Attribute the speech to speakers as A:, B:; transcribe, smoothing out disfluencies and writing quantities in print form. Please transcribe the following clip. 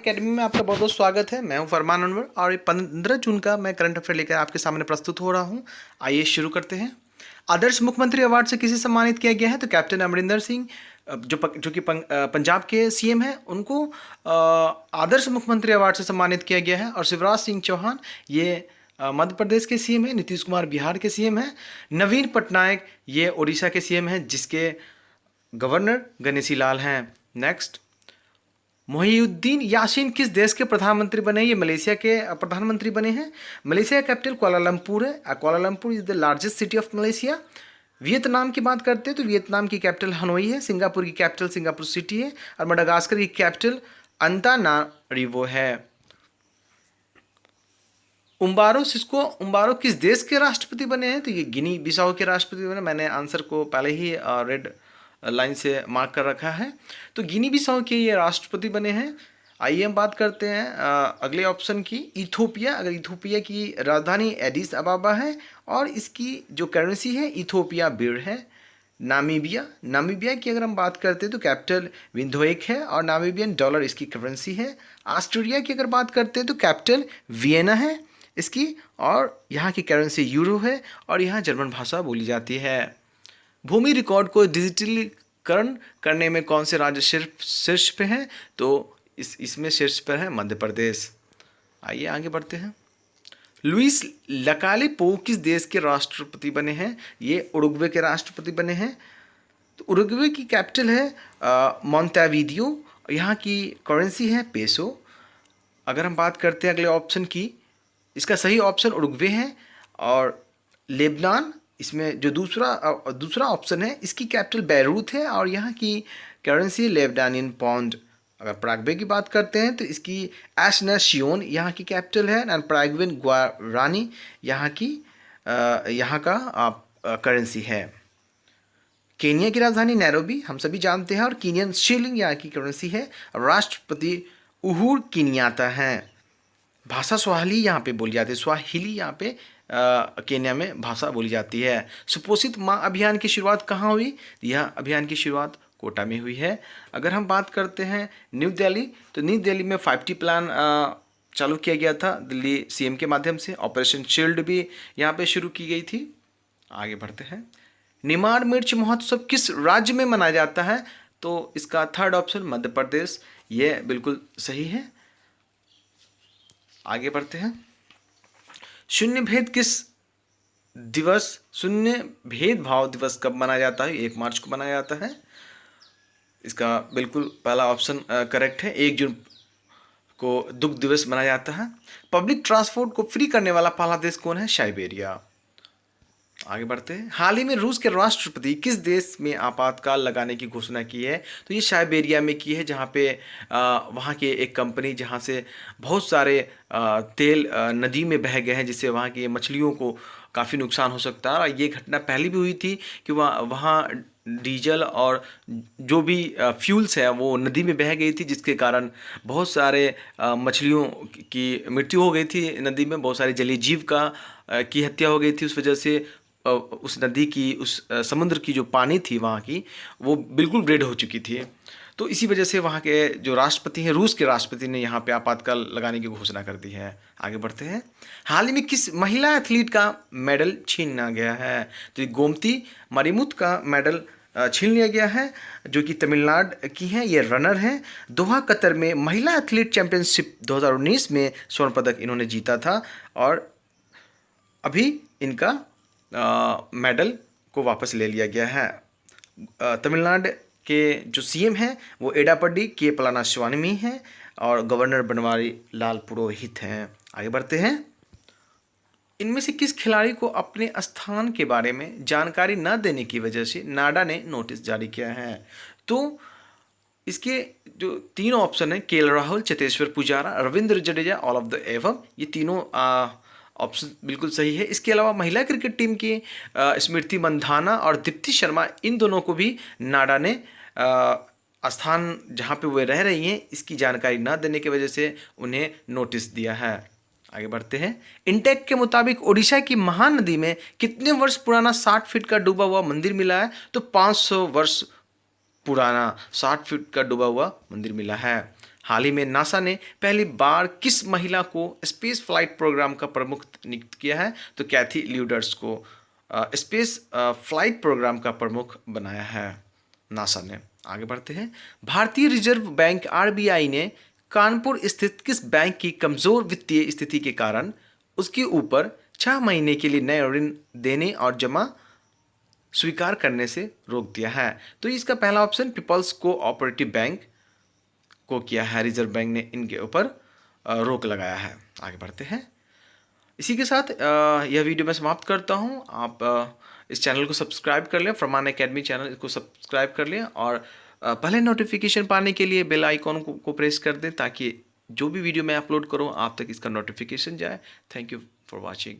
A: Academy में आपका बहुत बहुत स्वागत है। मैं हूं फरमान अनवर और ये 15 जून का मैं करंट अफेयर लेकर आपके सामने प्रस्तुत हो रहा हूं। आइए शुरू करते हैं। आदर्श मुख्यमंत्री अवार्ड से किसे सम्मानित किया गया है? तो कैप्टन अमरिंदर सिंह जो कि पंजाब के सीएम हैं, उनको आदर्श मुख्यमंत्री अवार्ड से सम्मानित किया गया है। और शिवराज सिंह चौहान ये मध्य प्रदेश के सीएम हैं, नीतीश कुमार बिहार के सीएम हैं, नवीन पटनायक ये उड़ीसा के सीएम हैं जिसके गवर्नर गणेशी लाल हैं। नेक्स्ट, मोहिउद्दीन यासीन किस देश के प्रधानमंत्री बने? ये मलेशिया के प्रधानमंत्री बने हैं। मलेशिया का कैपिटल कुआलालंपुर है। Kuala Lumpur is the largest city of Malaysia. Vietnam की बात करते हैं तो वियतनाम की कैपिटल हनोई है। सिंगापुर की कैपिटल सिंगापुर सिटी है। और मडागास्कर की कैपिटल अंतानारिवो है। उम्बारो सिस्को उम्बारो किस देश के राष्ट्रपति बने हैं? तो ये गिनी बिसाऊ के राष्ट्रपति बने। मैंने आंसर को पहले ही रेड लाइन से मार्क कर रखा है। तो गिनी बिसाऊ के ये राष्ट्रपति बने हैं। आइए हम बात करते हैं अगले ऑप्शन की, इथोपिया। अगर इथोपिया की राजधानी एडिस अबाबा है और इसकी जो करेंसी है इथोपिया बिर है। नामीबिया की अगर हम बात करते हैं तो कैपिटल विंडहोक है और नामीबियन डॉलर इसकी करेंसी है। ऑस्ट्रेलिया की अगर बात करते हैं तो कैपिटल वियना है इसकी, और यहाँ की करेंसी यूरो है और यहाँ जर्मन भाषा बोली जाती है। भूमि रिकॉर्ड को डिजिटलीकरण करने में कौन से राज्य शीर्ष पे हैं? तो इसमें शीर्ष पर है मध्य प्रदेश। आइए आगे बढ़ते हैं। लुइस लकाले पो किस देश के राष्ट्रपति बने हैं? ये उरुग्वे के राष्ट्रपति बने हैं। तो उरुग्वे की कैपिटल है मोंटेविडियो। यहाँ की करेंसी है पेसो। अगर हम बात करते हैं अगले ऑप्शन की, इसका सही ऑप्शन उरुग्वे है। और लेबनान, इसमें जो दूसरा ऑप्शन है, इसकी कैपिटल बैरूत है और यहाँ की करेंसी लेबनानियन पाउंड। अगर पराग्वे की बात करते हैं तो इसकी एसनासियोन यहाँ की कैपिटल है और पराग्वेन ग्वारानी यहाँ का करेंसी है। केनिया की राजधानी नैरोबी हम सभी जानते हैं और कीनियन शिलिंग यहाँ की करेंसी है। राष्ट्रपति उहुरु केनियात्ता हैं। भाषा स्वाहिली यहाँ पे बोली जाती है। स्वाहिली यहाँ पे केन्या में भाषा बोली जाती है। सुपोषित माँ अभियान की शुरुआत कहाँ हुई? यह अभियान की शुरुआत कोटा में हुई है। अगर हम बात करते हैं न्यू दिल्ली, तो न्यू दिल्ली में 5T प्लान चालू किया गया था दिल्ली सीएम के माध्यम से। ऑपरेशन शील्ड भी यहाँ पे शुरू की गई थी। आगे बढ़ते हैं। निमाड़ मिर्च महोत्सव किस राज्य में मनाया जाता है? तो इसका थर्ड ऑप्शन मध्य प्रदेश, ये बिल्कुल सही है। आगे बढ़ते हैं। शून्य भेदभाव दिवस कब मनाया जाता है? 1 मार्च को मनाया जाता है। इसका बिल्कुल पहला ऑप्शन करेक्ट है। 1 जून को दुग्ध दिवस मनाया जाता है। पब्लिक ट्रांसपोर्ट को फ्री करने वाला पहला देश कौन है? साइबेरिया। आगे बढ़ते हैं। हाल ही में रूस के राष्ट्रपति किस देश में आपातकाल लगाने की घोषणा की है? तो ये साइबेरिया में की है, जहाँ पे वहाँ के एक कंपनी जहाँ से बहुत सारे तेल नदी में बह गए हैं, जिससे वहाँ की मछलियों को काफ़ी नुकसान हो सकता है। और ये घटना पहले भी हुई थी कि वहाँ डीजल और जो भी फ्यूल्स है वो नदी में बह गई थी, जिसके कारण बहुत सारे मछलियों की मृत्यु हो गई थी नदी में। बहुत सारे जलीय जीव की हत्या हो गई थी। उस वजह से उस नदी की, उस समुद्र की जो पानी थी वहाँ की, वो बिल्कुल रेड हो चुकी थी। तो इसी वजह से वहाँ के जो राष्ट्रपति हैं, रूस के राष्ट्रपति ने यहाँ पे आपातकाल लगाने की घोषणा कर दी है। आगे बढ़ते हैं। हाल ही में किस महिला एथलीट का मेडल छीना गया है? तो गोमती मरिमुथ का मेडल छीन लिया गया है, जो कि तमिलनाडु की हैं। ये रनर हैं। दोहा कतर में महिला एथलीट चैंपियनशिप 2019 में स्वर्ण पदक इन्होंने जीता था और अभी इनका मेडल को वापस ले लिया गया है। तमिलनाडु के जो सीएम हैं वो एडापड्डी के पलानीस्वामी हैं और गवर्नर बनवारी लाल पुरोहित हैं। आगे बढ़ते हैं। इनमें से किस खिलाड़ी को अपने स्थान के बारे में जानकारी न देने की वजह से नाडा ने नोटिस जारी किया है? तो इसके जो 3 ऑप्शन हैं, KL Rahul, Cheteshwar Pujara, Ravindra Jadeja, all of the above, ये तीनों ऑप्शन बिल्कुल सही है। इसके अलावा महिला क्रिकेट टीम की स्मृति मंधाना और दीप्ति शर्मा, इन दोनों को भी नाडा ने स्थान जहां पे वे रह रही हैं इसकी जानकारी न देने की वजह से उन्हें नोटिस दिया है। आगे बढ़ते हैं। इंटेक के मुताबिक ओडिशा की महानदी में कितने वर्ष पुराना 60 फीट का डूबा हुआ मंदिर मिला है? तो 500 वर्ष पुराना 60 फीट का डूबा हुआ मंदिर मिला है। हाल ही में नासा ने पहली बार किस महिला को स्पेस फ्लाइट प्रोग्राम का प्रमुख नियुक्त किया है? तो कैथी ल्यूडर्स को स्पेस फ्लाइट प्रोग्राम का प्रमुख बनाया है नासा ने। आगे बढ़ते हैं। भारतीय रिजर्व बैंक आरबीआई ने कानपुर स्थित किस बैंक की कमजोर वित्तीय स्थिति के कारण उसके ऊपर 6 महीने के लिए नए ऋण देने और जमा स्वीकार करने से रोक दिया है? तो इसका पहला ऑप्शन पीपल्स कोऑपरेटिव बैंक को किया है, रिजर्व बैंक ने इनके ऊपर रोक लगाया है। आगे बढ़ते हैं। इसी के साथ यह वीडियो मैं समाप्त करता हूं। आप इस चैनल को सब्सक्राइब कर लें, फरमान एकेडमी चैनल को सब्सक्राइब कर लें और पहले नोटिफिकेशन पाने के लिए बेल आइकॉन को प्रेस कर दें ताकि जो भी वीडियो मैं अपलोड करूं आप तक इसका नोटिफिकेशन जाए। Thank you for watching.